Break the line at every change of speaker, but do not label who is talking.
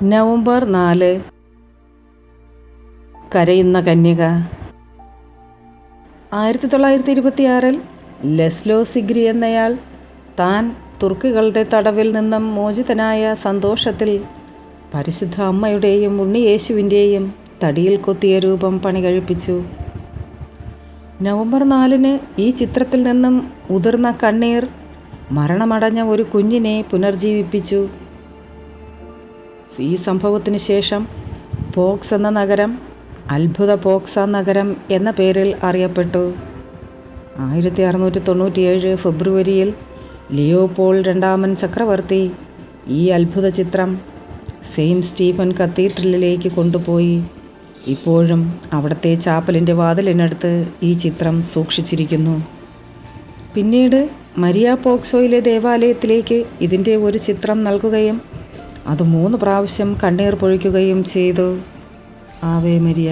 November 4 കരയുന്ന കന്യക. 1926 ലെസ്ലോ സിഗ്രി എന്നയാൾ താൻ തുർക്കികളുടെ തടവിൽ നിന്നും മോചിതനായ സന്തോഷത്തിൽ പരിശുദ്ധ അമ്മയുടെയും ഉണ്ണിയേശുവിൻ്റെയും തടിയിൽ കൊത്തിയ രൂപം പണി കഴിപ്പിച്ചു. നവംബർ 4 ഈ ചിത്രത്തിൽ നിന്നും ഉതിർന്ന കണ്ണീർ മരണമടഞ്ഞ ഒരു കുഞ്ഞിനെ പുനർജീവിപ്പിച്ചു. ഈ സംഭവത്തിന് ശേഷം പോക്സ് എന്ന നഗരം അത്ഭുത പോക്സ നഗരം എന്ന പേരിൽ അറിയപ്പെട്ടു. 1697 ഫെബ്രുവരിയിൽ ലിയോപോൾ II ചക്രവർത്തി ഈ അത്ഭുത ചിത്രം സെയിൻറ്റ് സ്റ്റീഫൻ കത്തീഡ്രലിലേക്ക് കൊണ്ടുപോയി. ഇപ്പോഴും അവിടുത്തെ ചാപ്പലിൻ്റെ വാതിലിനടുത്ത് ഈ ചിത്രം സൂക്ഷിച്ചിരിക്കുന്നു. പിന്നീട് മരിയ പോക്സോയിലെ ദേവാലയത്തിലേക്ക് ഇതിൻ്റെ ഒരു ചിത്രം നൽകുകയും അത് 3 പ്രാവശ്യം കണ്ണീർ പൊഴിക്കുകയും ചെയ്തു. Ave Maria.